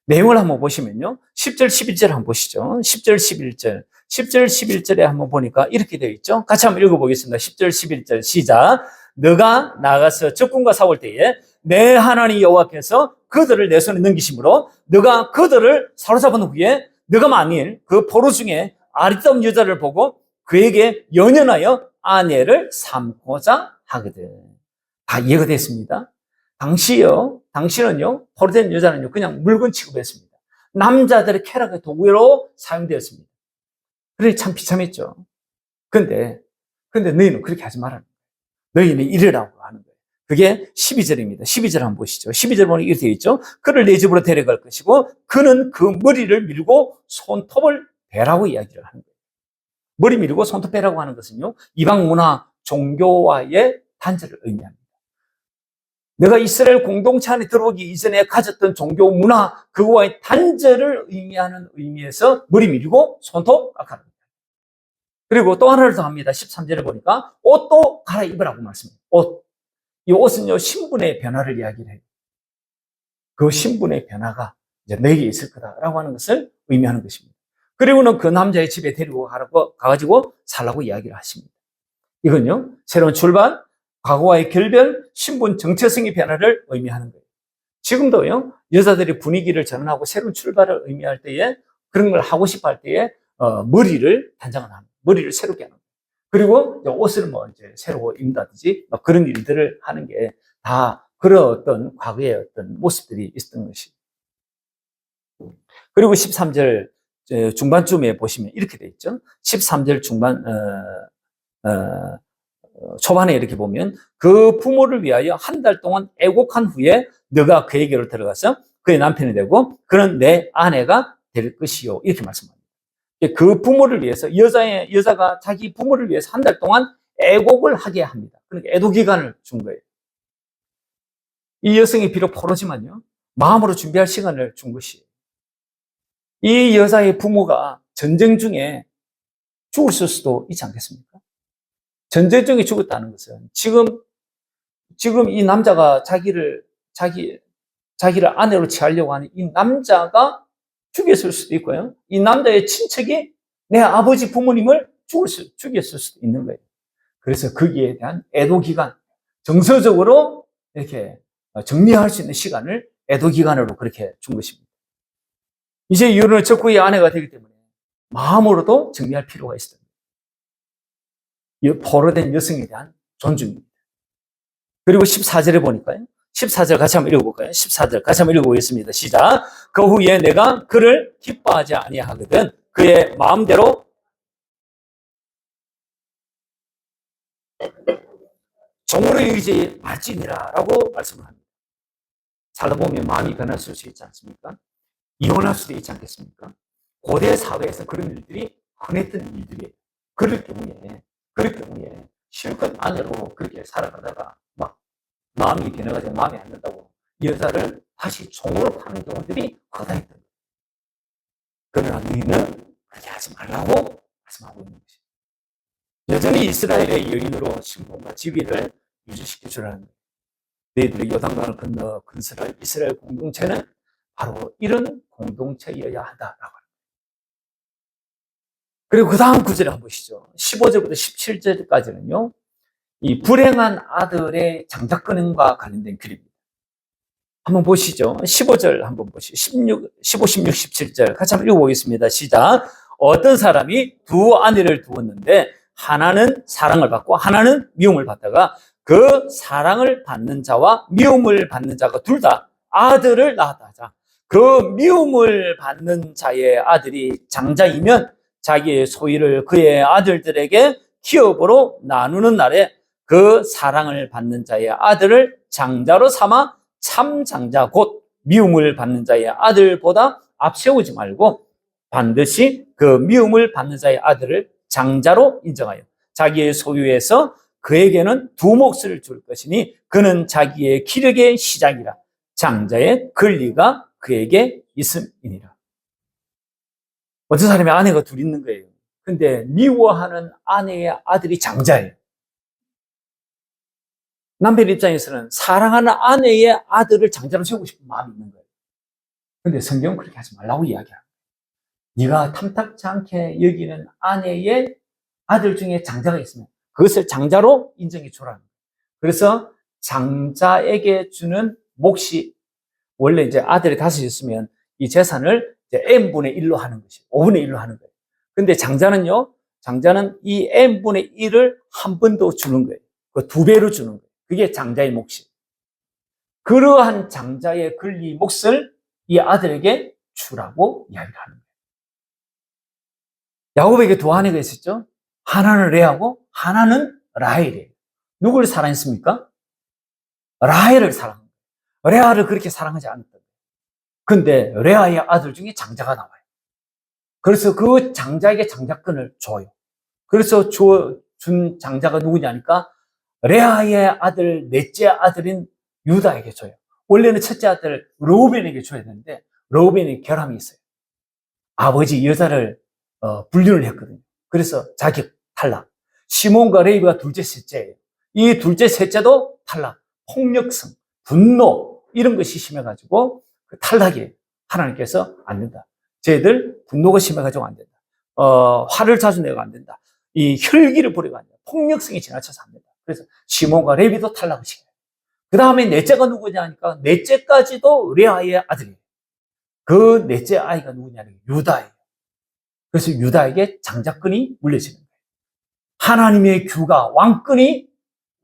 Speaker 1: 내용을 한번 보시면요. 10절, 11절 한번 보시죠. 10절, 11절. 10절, 11절에 한번 보니까 이렇게 되어 있죠. 같이 한번 읽어보겠습니다. 10절, 11절 시작. 너가 나가서 적군과 싸울 때에 내 하나님 여호와께서 그들을 내 손에 넘기심으로 너가 그들을 사로잡은 후에 너가 만일 그 포로 중에 아리따운 여자를 보고 그에게 연연하여 아내를 삼고자 하거든. 다 이해가 됐습니다. 당시는요, 포로된 여자는요, 그냥 물건 취급했습니다. 남자들의 쾌락의 도구로 사용되었습니다. 그래, 참 비참했죠. 근데 너희는 그렇게 하지 말라는 거예요. 너희는 이래라고 하는 거예요. 그게 12절입니다. 12절 한번 보시죠. 12절 보니 이렇게 되어 있죠. 그를 내 집으로 데려갈 것이고, 그는 그 머리를 밀고 손톱을 베라고 이야기를 하는 거예요. 머리 밀고 손톱 베라고 하는 것은요, 이방 문화, 종교와의 단절을 의미합니다. 내가 이스라엘 공동체 안에 들어오기 이전에 가졌던 종교 문화, 그거와의 단절을 의미하는 의미에서 머리 밀고 손톱 깎아라. 그리고 또 하나를 더 합니다. 13절에 보니까 옷도 갈아입으라고 말씀합니다. 옷. 이 옷은요, 신분의 변화를 이야기를 해요. 그 신분의 변화가 이제 너에게 있을 거다라고 하는 것을 의미하는 것입니다. 그리고는 그 남자의 집에 데리고 가가지고 살라고 이야기를 하십니다. 이건요, 새로운 출발, 과거와의 결별, 신분 정체성의 변화를 의미하는 거예요. 지금도요, 여자들이 분위기를 전환하고 새로운 출발을 의미할 때에 그런 걸 하고 싶어 할 때에 머리를 단장을 합니다. 머리를 새롭게 하는 거예요. 그리고 옷을 이제 새로 입는다든지 그런 일들을 하는 게 다 그런 어떤 과거의 어떤 모습들이 있었던 것이. 그리고 13절 중반쯤에 보시면 이렇게 돼 있죠. 13절 중반 초반에 이렇게 보면 그 부모를 위하여 한 달 동안 애곡한 후에 너가 그에게로 들어가서 그의 남편이 되고 그는 내 아내가 될 것이요. 이렇게 말씀합니다. 그 부모를 위해서 여자가 자기 부모를 위해서 한 달 동안 애곡을 하게 합니다. 그러니까 애도 기간을 준 거예요. 이 여성이 비록 포로지만요, 마음으로 준비할 시간을 준 것이에요. 이 여자의 부모가 전쟁 중에 죽었을 수도 있지 않겠습니까? 전쟁 중에 죽었다는 것은 지금 이 남자가 자기를 아내로 취하려고 하는 이 남자가 죽였을 수도 있고요. 이 남자의 친척이 내 아버지 부모님을 죽였을 수도 있는 거예요. 그래서 거기에 대한 애도 기간, 정서적으로 이렇게 정리할 수 있는 시간을 애도 기간으로 그렇게 준 것입니다. 이제 이혼을 적고 이 아내가 되기 때문에 마음으로도 정리할 필요가 있습니다. 이 포로된 여성에 대한 존중입니다. 그리고 14절에 보니까요. 14절 같이 한번 읽어볼까요? 14절 같이 한번 읽어보겠습니다. 시작. 그 후에 내가 그를 기뻐하지 아니하거든 그의 마음대로 종으로 의지 말지니라 라고 말씀을 합니다. 살다 보면 마음이 변할 수 있지 않습니까? 이혼할 수도 있지 않겠습니까? 고대 사회에서 그런 일들이 흔했던 일들이에요. 그럴 경우에 실컷 아내로 그렇게 살아가다가 막 마음이 변해가지고 마음에 안 든다고 여자를 다시 종으로 파는 경우들이 거다했던 거예요. 그러나 너희는 그렇게 하지 말라고 말씀하고 있는 것이죠. 여전히 이스라엘의 여인으로 신분과 지위를 유지시켜 주라는 거예요. 너희들이 요단강을 건너 건설할 이스라엘 공동체는 바로 이런 공동체여야 한다라고 합니다. 그리고 그 다음 구절을 한번 보시죠. 15절부터 17절까지는요. 이 불행한 아들의 장자권과 관련된 글입니다. 한번 보시죠. 15절 한번 보시죠. 15, 16, 17절 같이 한번 읽어보겠습니다. 시작. 어떤 사람이 두 아내를 두었는데 하나는 사랑을 받고 하나는 미움을 받다가 그 사랑을 받는 자와 미움을 받는 자가 둘 다 아들을 낳았다 하자. 그 미움을 받는 자의 아들이 장자이면 자기의 소유를 그의 아들들에게 기업으로 나누는 날에 그 사랑을 받는 자의 아들을 장자로 삼아 참 장자 곧 미움을 받는 자의 아들보다 앞세우지 말고 반드시 그 미움을 받는 자의 아들을 장자로 인정하여 자기의 소유에서 그에게는 두 몫을 줄 것이니 그는 자기의 기력의 시작이라 장자의 권리가 그에게 있음이니라. 어떤 사람이 아내가 둘 있는 거예요. 근데 미워하는 아내의 아들이 장자예요. 남편 입장에서는 사랑하는 아내의 아들을 장자로 세우고 싶은 마음이 있는 거예요. 근데 성경은 그렇게 하지 말라고 이야기합니다. 네가 탐탁치 않게 여기는 아내의 아들 중에 장자가 있으면 그것을 장자로 인정해 주라는 거예요. 그래서 장자에게 주는 몫이 원래 이제 아들이 5 있으면 이 재산을 이제 n분의 1로 하는 것이 5분의 1로 하는 거예요. 근데 장자는 이 n분의 1을 한 번 더 주는 거예요. 그 2배로 주는 거예요. 그게 장자의 몫이에요. 그러한 장자의 권리 몫을 이 아들에게 주라고 이야기를 하는 거예요. 야곱에게 두 아내가 있었죠. 하나는 레아고 하나는 라헬이에요. 누구를 사랑했습니까? 라헬을 사랑합니다. 레아를 그렇게 사랑하지 않았던 거예요. 근데 레아의 아들 중에 장자가 나와요. 그래서 그 장자에게 장자권을 줘요. 그래서 준 장자가 누구냐니까 레아의 아들, 넷째 아들인 유다에게 줘요. 원래는 첫째 아들 르우벤에게 줘야 되는데 르우벤이 결함이 있어요. 아버지 여자를 불륜을 했거든요. 그래서 자기 탈락. 시몬과 레위가 둘째, 셋째예요. 이 둘째, 셋째도 탈락. 폭력성, 분노 이런 것이 심해가지고 탈락이에요. 하나님께서 안 된다. 쟤들 분노가 심해가지고 안 된다. 화를 자주 내가 안 된다. 이 혈기를 부리고 안 된다. 폭력성이 지나쳐서 안 된다. 그래서 시몬과 레위도 탈락을 시켜요. 그 다음에 넷째가 누구냐 하니까 넷째까지도 레아의 아들이에요. 그 넷째 아이가 누구냐면 유다예요. 그래서 유다에게 장자권이 물려지는 거예요. 하나님의 규가 왕권이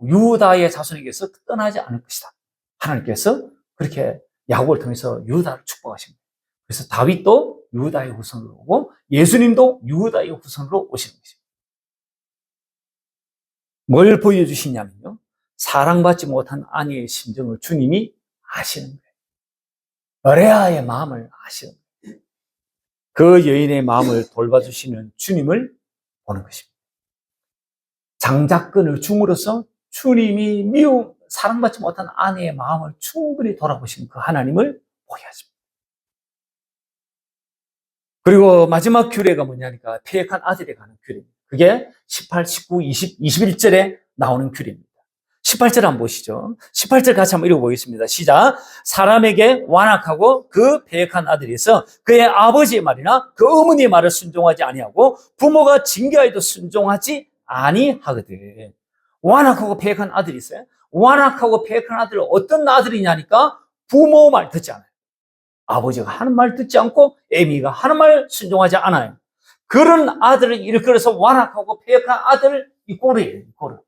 Speaker 1: 유다의 자손에게서 떠나지 않을 것이다. 하나님께서 그렇게 야곱을 통해서 유다를 축복하신 거예요. 그래서 다윗도 유다의 후손으로 오고 예수님도 유다의 후손으로 오시는 것입니다. 뭘 보여주시냐면요. 사랑받지 못한 아내의 심정을 주님이 아시는 거예요. 어레아의 마음을 아시는 거예요. 그 여인의 마음을 돌봐주시는 주님을 보는 것입니다. 장자권을 줌으로써 주님이 사랑받지 못한 아내의 마음을 충분히 돌아보시는 그 하나님을 보게 하십니다. 그리고 마지막 규례가 뭐냐니까 패역한 아들에 관한 규례입니다. 그게 18, 19, 20, 21절에 나오는 규례입니다. 18절 한번 보시죠. 18절 같이 한번 읽어보겠습니다. 시작. 사람에게 완악하고 그 패역한 아들이 있어 그의 아버지의 말이나 그 어머니의 말을 순종하지 아니하고 부모가 징계하여도 순종하지 아니하거든. 완악하고 패역한 아들이 있어요. 완악하고 패역한 아들은 어떤 아들이냐니까 부모 말 듣지 않아요. 아버지가 하는 말 듣지 않고 애미가 하는 말 순종하지 않아요. 그런 아들을 일컬어서 완악하고 패역한 아들을 이 꼴이에요. 이 꼴은.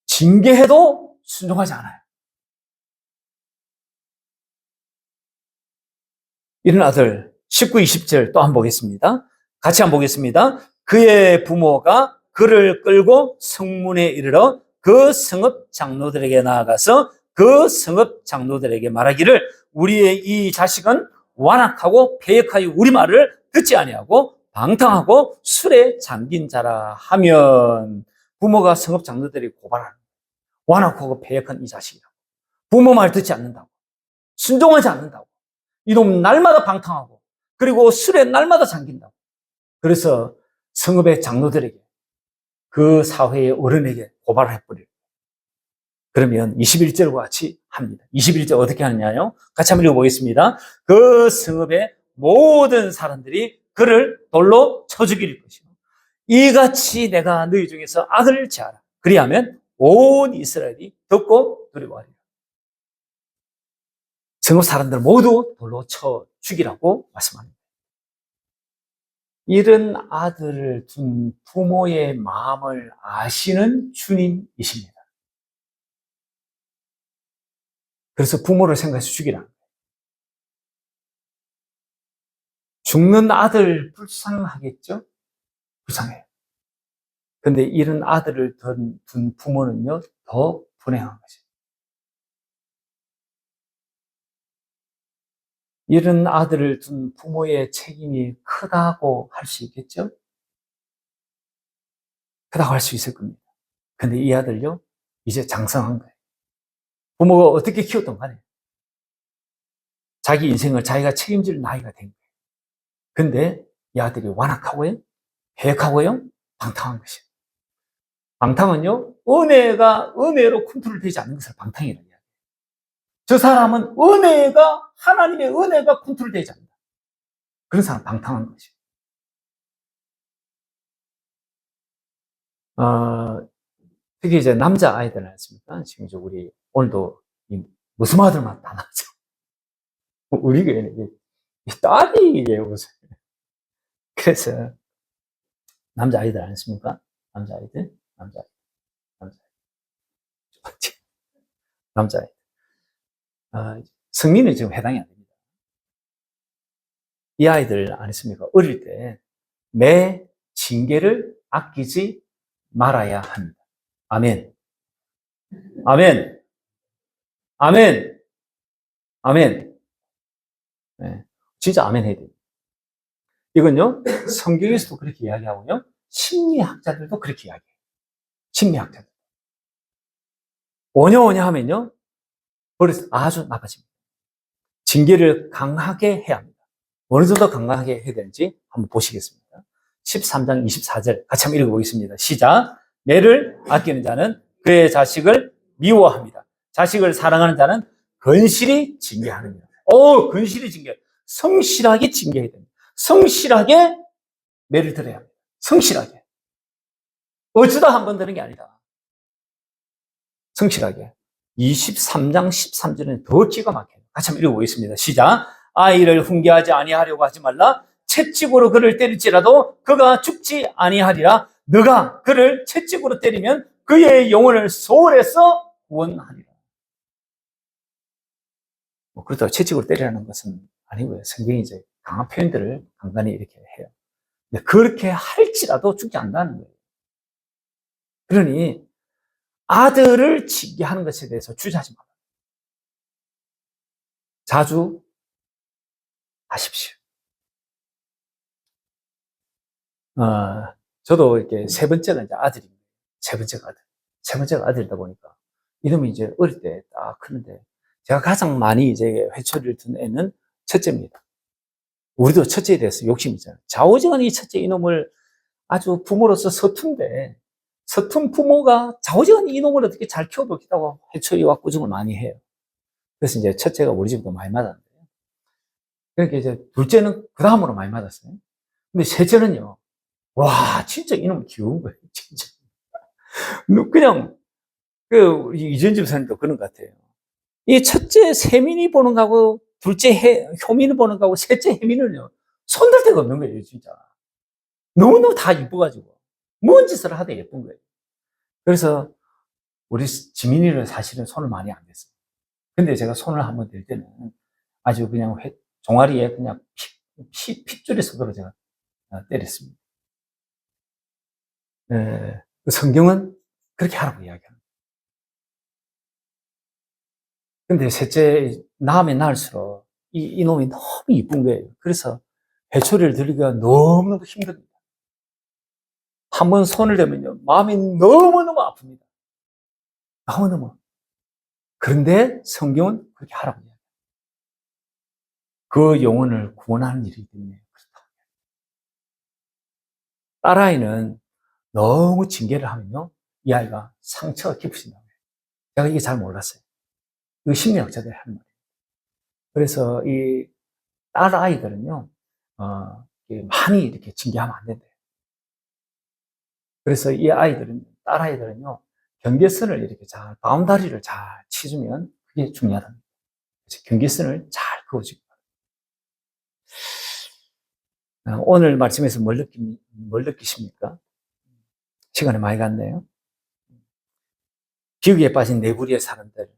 Speaker 1: 징계해도 순종하지 않아요. 이런 아들 19, 20절 또 한번 보겠습니다. 같이 한번 보겠습니다. 그의 부모가 그를 끌고 성문에 이르러 그 성읍 장로들에게 나아가서 그 성읍 장로들에게 말하기를 우리의 이 자식은 완악하고 패역하여 우리 말을 듣지 아니하고 방탕하고 술에 잠긴 자라 하면 부모가 성읍 장로들이 고발하는 완악하고 패역한 이 자식이라고. 부모 말 듣지 않는다고. 순종하지 않는다고. 이놈 날마다 방탕하고 그리고 술에 날마다 잠긴다고. 그래서 성읍의 장로들에게 그 사회의 어른에게 고발을 해버려요. 그러면 21절과 같이 합니다. 21절 어떻게 하느냐요? 같이 한번 읽어보겠습니다. 그 성읍의 모든 사람들이 그를 돌로 쳐 죽일 것이요. 이같이 내가 너희 중에서 악을 제하라. 그리하면 온 이스라엘이 듣고 두려워하리라. 성읍 사람들 모두 돌로 쳐 죽이라고 말씀합니다. 이런 아들을 둔 부모의 마음을 아시는 주님이십니다. 그래서 부모를 생각해서 죽이라. 죽는 아들 불쌍하겠죠? 불쌍해요. 근데 이런 아들을 둔 부모는요, 더 불행한 거죠. 이런 아들을 둔 부모의 책임이 크다고 할 수 있겠죠? 크다고 할 수 있을 겁니다. 근데 이 아들요, 이제 장성한 거예요. 부모가 어떻게 키웠던 간에 자기 인생을 자기가 책임질 나이가 된 거예요. 근데 이 아들이 완악하고요, 해역하고요, 방탕한 것이에요. 방탕은요, 은혜가 은혜로 컨트롤되지 않는 것을 방탕이라고 해요. 저 사람은 하나님의 은혜가 컨트롤되지 않는다. 그런 사람 방탕한 것이에요. 특히 이제 남자 아이들 않습니까? 지금 이제 우리 오늘도 무슨 아들만 다 나죠. 우리 교회는 딸이에요, 무슨. 그래서 남자 아이들 않습니까? 남자 아이들, 남자 아이들. 남자 아이들. 성민은 지금 해당이 안 됩니다. 이 아이들 아니습니까? 어릴 때 매 징계를 아끼지 말아야 합니다. 아멘. 아멘. 아멘. 아멘. 네, 진짜 아멘 해야 돼요. 이건요, 성경에서도 그렇게 이야기하고요, 심리학자들도 그렇게 이야기해요. 심리학자들. 오냐 하면요, 버릇이 아주 나빠집니다. 징계를 강하게 해야 합니다. 어느 정도 강하게 해야 되는지 한번 보시겠습니다. 13장 24절 같이 한번 읽어보겠습니다. 시작. 매를 아끼는 자는 그의 자식을 미워합니다. 자식을 사랑하는 자는 건실히 징계하느니라. 건실히 징계. 성실하게 징계해야 됩니다. 성실하게 매를 들어야 합니다. 성실하게. 어쩌다 한 번 드는 게 아니다. 성실하게. 23장 13절은 더 기가 막혀요. 같이 한번 읽어보겠습니다. 시작. 아이를 훈계하지 아니하려고 하지 말라. 채찍으로 그를 때릴지라도 그가 죽지 아니하리라. 너가 그를 채찍으로 때리면 그의 영혼을 소홀해서 구원하리라. 뭐 그렇다고 채찍으로 때리라는 것은 아니고요. 성경이 이제 강한 표현들을 간간히 이렇게 해요. 근데 그렇게 할지라도 죽지 않는다는 거예요. 그러니 아들을 징계하는 것에 대해서 주저하지 말아요. 자주 하십시오. 저도 이렇게 세 번째가 이제 아들입니다. 세 번째가 아들. 세 번째가 아들이다 보니까 이놈이 이제 어릴 때 딱 크는데 제가 가장 많이 이제 회초리를 든 애는 첫째입니다. 우리도 첫째에 대해서 욕심이 있잖아요. 좌우지간에 이 첫째 이놈을 아주 부모로서 서툰 부모가 좌우지간에 이놈을 어떻게 잘 키워보겠다고 회초리와 꾸중을 많이 해요. 그래서 이제 첫째가 우리 집도 많이 맞았는데 그러니까 이제 둘째는 그 다음으로 많이 맞았어요. 근데 셋째는요, 와, 진짜 이놈 귀여운 거예요, 진짜. 그냥, 이전집 사님도 그런 것 같아요. 이 첫째 세민이 보는 거하고, 둘째 효민이 보는 거하고, 셋째 혜민은요, 손댈 데가 없는 거예요, 진짜. 너무너무 다 이뻐가지고. 뭔 짓을 하도 예쁜 거예요. 그래서, 우리 지민이는 사실은 손을 많이 안 댔어요. 근데 제가 손을 한번 댈 때는 아주 그냥 종아리에 그냥 핏줄이 서도록 제가 때렸습니다. 성경은 그렇게 하라고 이야기합니다. 근데 셋째, 낳으면 낳을수록 이놈이 너무 이쁜 거예요. 그래서 회초리를 들기가 너무너무 힘듭니다. 한번 손을 대면요, 마음이 너무너무 아픕니다. 너무너무. 그런데 성경은 그렇게 하라고 이야기합니다. 그 영혼을 구원하는 일이기 때문에 그렇다. 딸아이는 너무 징계를 하면요, 이 아이가 상처가 깊으신다고 해요. 제가 이게 잘 몰랐어요. 이거 심리학자들이 하는 말이에요. 그래서 이 딸아이들은요, 많이 이렇게 징계하면 안 된대요. 그래서 이 딸아이들은요, 경계선을 이렇게 바운다리를 잘 치주면 그게 중요하답니다. 그래서 경계선을 잘 그어주기 바랍니다. 오늘 말씀에서 뭘 느끼십니까? 시간이 많이 갔네요. 기우에 빠진 내부리의 사람들,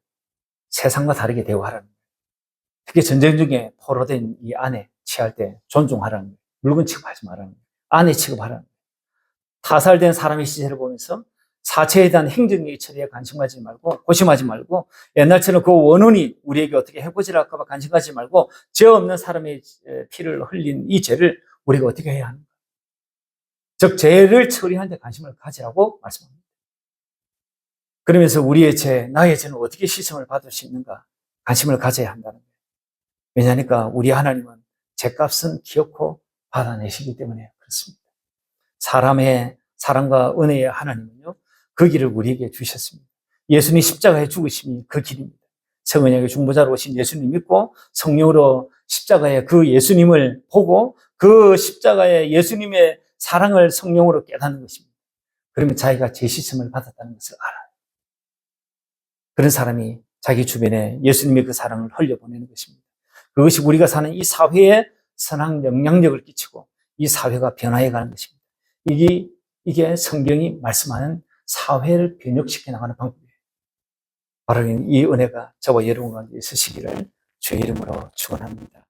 Speaker 1: 세상과 다르게 대우하라는 거예요. 특히 전쟁 중에 포로된 이 아내 취할 때 존중하라는 거예요. 물건 취급하지 말라는 거예요. 아내 취급하라는 거예요. 타살된 사람의 시체를 보면서 사체에 대한 행정의 처리에 관심 가지 말고, 고심하지 말고, 옛날처럼 그 원혼이 우리에게 어떻게 해코지를 할까봐 관심 가지 말고, 죄 없는 사람의 피를 흘린 이 죄를 우리가 어떻게 해야 하는가. 즉, 죄를 처리하는 데 관심을 가지라고 말씀합니다. 그러면서 우리의 죄, 나의 죄는 어떻게 시청을 받을 수 있는가 관심을 가져야 한다는 거예요. 왜냐하니까 우리 하나님은 죄값은 기어코 받아내시기 때문에 그렇습니다. 사람의 사랑과 은혜의 하나님은요, 그 길을 우리에게 주셨습니다. 예수님 십자가에 죽으심이 그 길입니다. 성은영의 중보자로 오신 예수님 믿고 성령으로 십자가의 그 예수님을 보고 그 십자가의 예수님의 사랑을 성령으로 깨닫는 것입니다. 그러면 자기가 죄시심을 받았다는 것을 알아요. 그런 사람이 자기 주변에 예수님의 그 사랑을 흘려보내는 것입니다. 그것이 우리가 사는 이 사회에 선한 영향력을 끼치고 이 사회가 변화해가는 것입니다. 이게 성경이 말씀하는 사회를 변혁시켜 나가는 방법이에요. 바로 이 은혜가 저와 여러분과 있으시기를 주의 이름으로 축원합니다.